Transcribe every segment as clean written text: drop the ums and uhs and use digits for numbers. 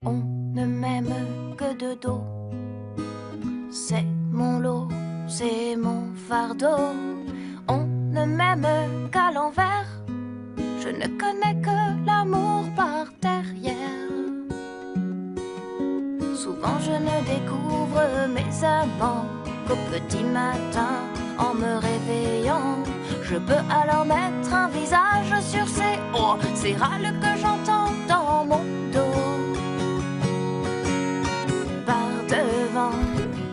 On ne m'aime que de dos. C'est mon lot, c'est mon fardeau. On ne m'aime qu'à l'envers. Je ne connais que l'amour par derrière. Souvent je ne découvre mes amants qu'au petit matin en me réveillant. Je peux alors mettre un visage sur ces râles que j'entends dans mon dos. Par devant,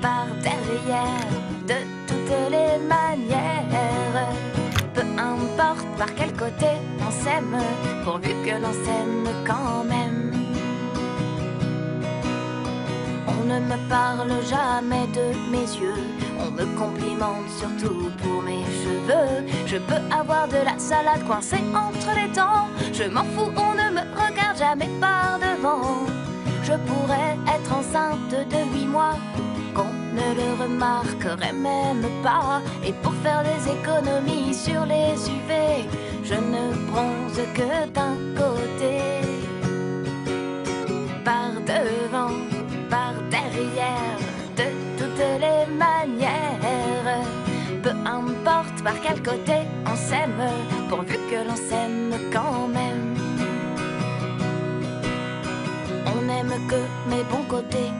par derrière, de toutes les manières. Peu importe par quel côté on s'aime, pourvu que l'on s'aime quand même. On ne me parle jamais de mes yeux, on me complimente surtout pour mes cheveux. Je peux avoir de la salade coincée entre les dents, je m'en fous, on ne me regarde jamais par devant. Je pourrais être enceinte de 8 mois, qu'on ne le remarquerait même pas. Et pour faire des économies sur les UV, je ne bronze que d'un côté. Par devant, par derrière, de toutes les manières. Peu importe par quel côté on s'aime, pourvu que l'on s'aime quand même. On n'aime que mes bons côtés.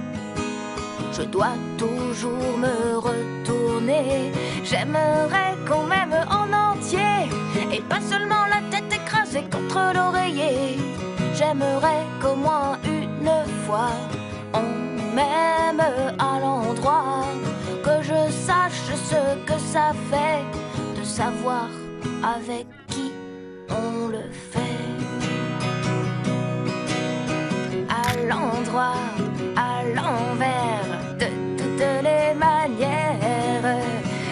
Je dois toujours me retourner. J'aimerais qu'on m'aime en entier et pas seulement la tête écrasée contre l'oreiller. J'aimerais qu'au moins une fois on m'aime à l'endroit, que je sache ce que ça fait de savoir avec qui on le fait. À l'endroit, à l'envers, de toutes les manières.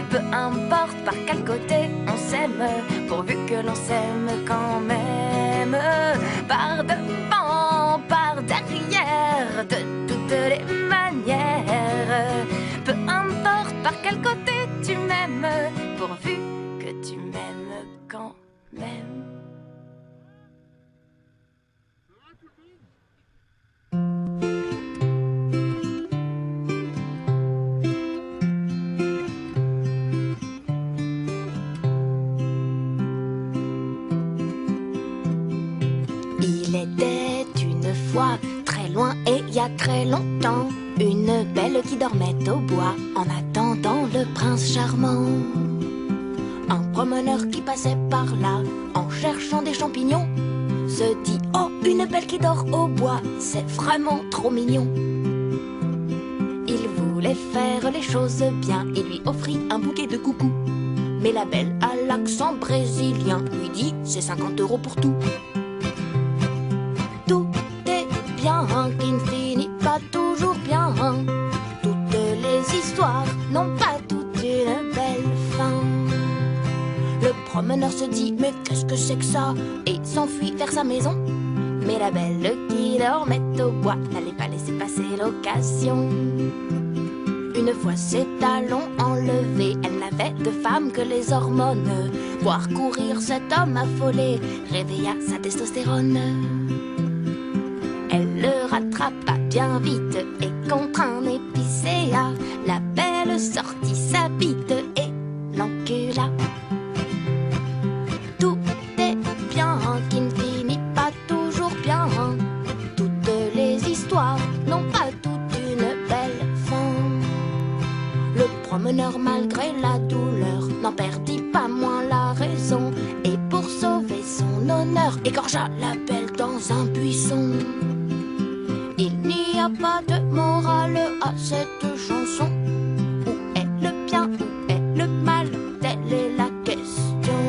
Peu importe par quel côté on s'aime, pourvu que l'on s'aime quand même. Par devant, par derrière, de toutes les manières. Peu importe par quel côté tu m'aimes, pourvu que tu m'aimes quand même. Il était une fois, très loin et il y a très longtemps, une belle qui dormait au bois en attendant le prince charmant. Un promeneur qui passait par là en cherchant des champignons se dit: oh, une belle qui dort au bois, c'est vraiment trop mignon. Il voulait faire les choses bien et lui offrit un bouquet de coucou. Mais la belle à l'accent brésilien lui dit: c'est 50 € pour tout. Tout est bien qui ne finit pas toujours bien. Toutes les histoires n'ont pas toute une belle fin. Le promeneur se dit: mais qu'est-ce que c'est que ça? Et s'enfuit vers sa maison. Mais la belle qui dormait au bois n'allait pas laisser passer l'occasion. Une fois ses talons enlevés, elle n'avait de femme que les hormones. Voir courir cet homme affolé réveilla sa testostérone. Elle le rattrapa bien vite et contre un épicéa, la belle sortit sa bite et l'encula. Tout est bien qui ne finit pas toujours bien. Toutes les histoires n'ont pas toute une belle fin. Le promeneur, malgré la douleur, n'en perdit pas moins la raison. Et pour sauver son honneur, égorgea la belle dans un buisson. Il n'y a pas de morale à cette chanson. Où est le bien, où est le mal? Telle est la question.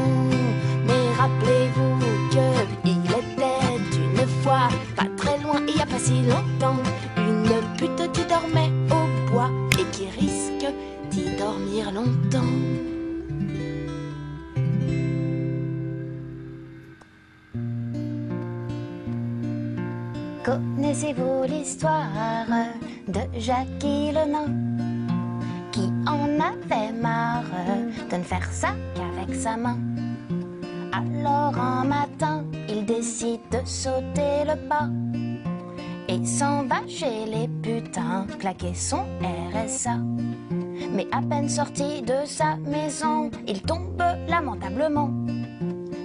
Mais rappelez-vous qu'il était une fois, pas très loin, il n'y a pas si longtemps, une pute qui dormait au bois et qui risque d'y dormir longtemps. Connaissez-vous l'histoire de Jackie le nain, qui en avait marre de ne faire ça qu'avec sa main? Alors un matin, il décide de sauter le pas et s'en va chez les putains claquer son RSA. Mais à peine sorti de sa maison, il tombe lamentablement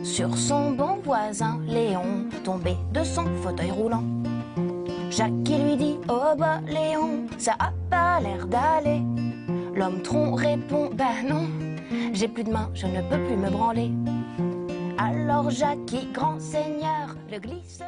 sur son bon voisin Léon, tombé de son fauteuil roulant. Jacques qui lui dit « Oh bah Léon, ça a pas l'air d'aller ». L'homme tronc répond « Bah non, j'ai plus de main, je ne peux plus me branler ». Alors Jacques qui, grand seigneur, le glisse